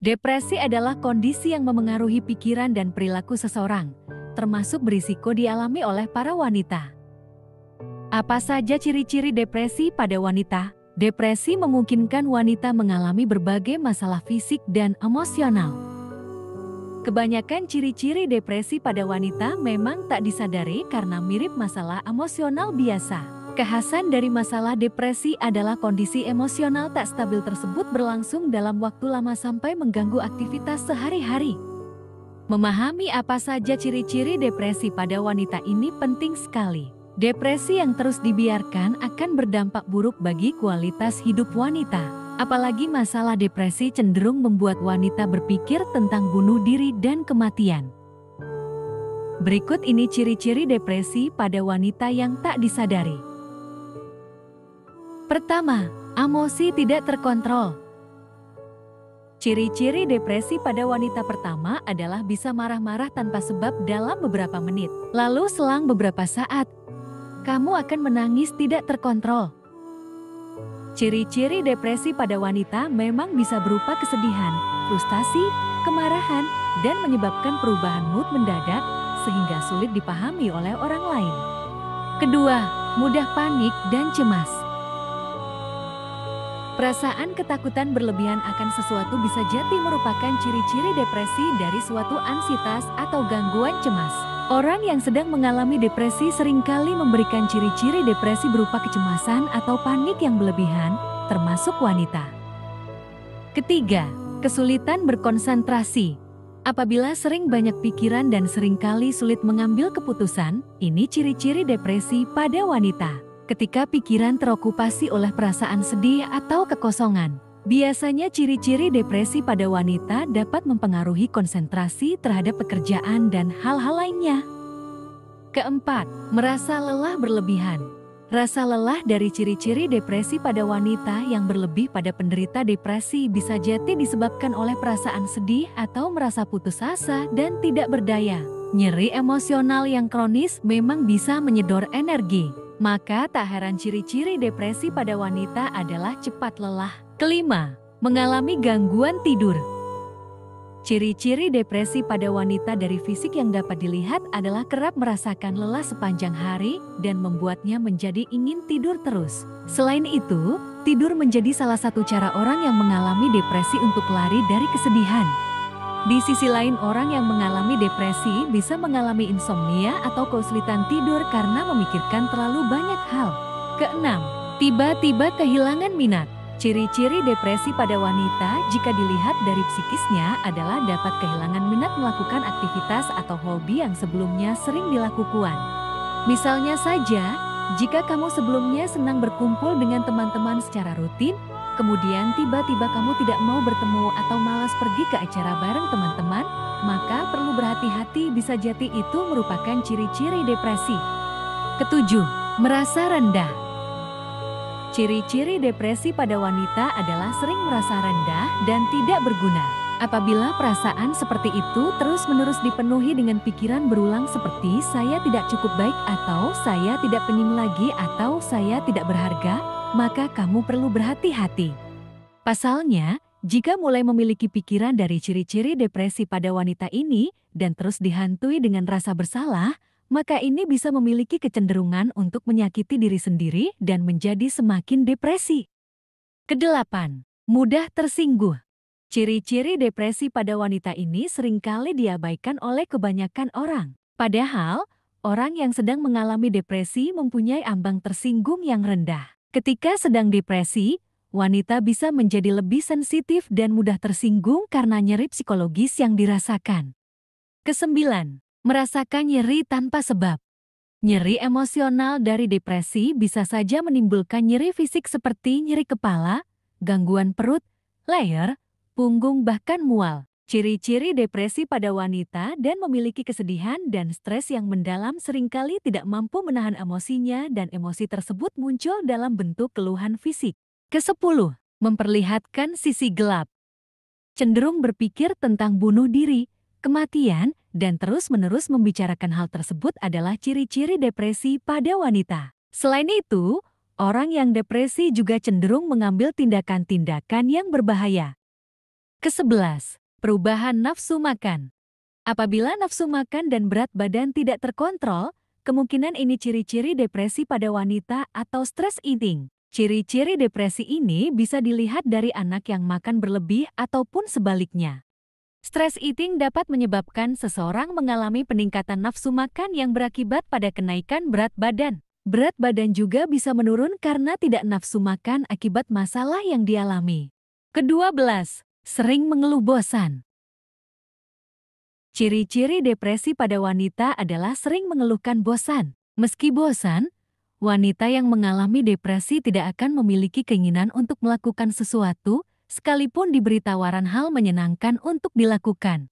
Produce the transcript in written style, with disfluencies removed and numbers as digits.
Depresi adalah kondisi yang memengaruhi pikiran dan perilaku seseorang, termasuk berisiko dialami oleh para wanita. Apa saja ciri-ciri depresi pada wanita? Depresi memungkinkan wanita mengalami berbagai masalah fisik dan emosional. Kebanyakan ciri-ciri depresi pada wanita memang tak disadari karena mirip masalah emosional biasa. Kekhasan dari masalah depresi adalah kondisi emosional tak stabil tersebut berlangsung dalam waktu lama sampai mengganggu aktivitas sehari-hari. Memahami apa saja ciri-ciri depresi pada wanita ini penting sekali. Depresi yang terus dibiarkan akan berdampak buruk bagi kualitas hidup wanita. Apalagi masalah depresi cenderung membuat wanita berpikir tentang bunuh diri dan kematian. Berikut ini ciri-ciri depresi pada wanita yang tak disadari. Pertama, emosi tidak terkontrol. Ciri-ciri depresi pada wanita pertama adalah bisa marah-marah tanpa sebab dalam beberapa menit. Lalu selang beberapa saat, kamu akan menangis tidak terkontrol. Ciri-ciri depresi pada wanita memang bisa berupa kesedihan, frustasi, kemarahan, dan menyebabkan perubahan mood mendadak sehingga sulit dipahami oleh orang lain. Kedua, mudah panik dan cemas. Perasaan ketakutan berlebihan akan sesuatu bisa jadi merupakan ciri-ciri depresi dari suatu ansietas atau gangguan cemas. Orang yang sedang mengalami depresi seringkali memberikan ciri-ciri depresi berupa kecemasan atau panik yang berlebihan, termasuk wanita. Ketiga, kesulitan berkonsentrasi. Apabila sering banyak pikiran dan seringkali sulit mengambil keputusan, ini ciri-ciri depresi pada wanita. Ketika pikiran terokupasi oleh perasaan sedih atau kekosongan, biasanya ciri-ciri depresi pada wanita dapat mempengaruhi konsentrasi terhadap pekerjaan dan hal-hal lainnya. Keempat, merasa lelah berlebihan. Rasa lelah dari ciri-ciri depresi pada wanita yang berlebih pada penderita depresi bisa jadi disebabkan oleh perasaan sedih atau merasa putus asa dan tidak berdaya. Nyeri emosional yang kronis memang bisa menyedor energi. Maka tak heran ciri-ciri depresi pada wanita adalah cepat lelah. Kelima, mengalami gangguan tidur. Ciri-ciri depresi pada wanita dari fisik yang dapat dilihat adalah kerap merasakan lelah sepanjang hari dan membuatnya menjadi ingin tidur terus. Selain itu, tidur menjadi salah satu cara orang yang mengalami depresi untuk lari dari kesedihan. Di sisi lain, orang yang mengalami depresi bisa mengalami insomnia atau kesulitan tidur karena memikirkan terlalu banyak hal. Keenam, tiba-tiba kehilangan minat. Ciri-ciri depresi pada wanita jika dilihat dari psikisnya adalah dapat kehilangan minat melakukan aktivitas atau hobi yang sebelumnya sering dilakukan. Misalnya saja, jika kamu sebelumnya senang berkumpul dengan teman-teman secara rutin, kemudian tiba-tiba kamu tidak mau bertemu atau malas pergi ke acara bareng teman-teman, maka perlu berhati-hati, bisa jadi itu merupakan ciri-ciri depresi. Ketujuh, merasa rendah. Ciri-ciri depresi pada wanita adalah sering merasa rendah dan tidak berguna. Apabila perasaan seperti itu terus-menerus dipenuhi dengan pikiran berulang seperti saya tidak cukup baik atau saya tidak penting lagi atau saya tidak berharga, maka kamu perlu berhati-hati. Pasalnya, jika mulai memiliki pikiran dari ciri-ciri depresi pada wanita ini dan terus dihantui dengan rasa bersalah, maka ini bisa memiliki kecenderungan untuk menyakiti diri sendiri dan menjadi semakin depresi. Kedelapan, mudah tersinggung. Ciri-ciri depresi pada wanita ini seringkali diabaikan oleh kebanyakan orang. Padahal, orang yang sedang mengalami depresi mempunyai ambang tersinggung yang rendah. Ketika sedang depresi, wanita bisa menjadi lebih sensitif dan mudah tersinggung karena nyeri psikologis yang dirasakan. Kesembilan, merasakan nyeri tanpa sebab. Nyeri emosional dari depresi bisa saja menimbulkan nyeri fisik seperti nyeri kepala, gangguan perut, leher, punggung bahkan mual. Ciri-ciri depresi pada wanita dan memiliki kesedihan dan stres yang mendalam seringkali tidak mampu menahan emosinya dan emosi tersebut muncul dalam bentuk keluhan fisik. Kesepuluh, memperlihatkan sisi gelap. Cenderung berpikir tentang bunuh diri, kematian, dan terus-menerus membicarakan hal tersebut adalah ciri-ciri depresi pada wanita. Selain itu, orang yang depresi juga cenderung mengambil tindakan-tindakan yang berbahaya. Ke-11, perubahan nafsu makan. Apabila nafsu makan dan berat badan tidak terkontrol, kemungkinan ini ciri-ciri depresi pada wanita atau stress eating. Ciri-ciri depresi ini bisa dilihat dari anak yang makan berlebih ataupun sebaliknya. Stress eating dapat menyebabkan seseorang mengalami peningkatan nafsu makan yang berakibat pada kenaikan berat badan. Berat badan juga bisa menurun karena tidak nafsu makan akibat masalah yang dialami. Ke-12, sering mengeluh bosan. Ciri-ciri depresi pada wanita adalah sering mengeluhkan bosan. Meski bosan, wanita yang mengalami depresi tidak akan memiliki keinginan untuk melakukan sesuatu, sekalipun diberi tawaran hal menyenangkan untuk dilakukan.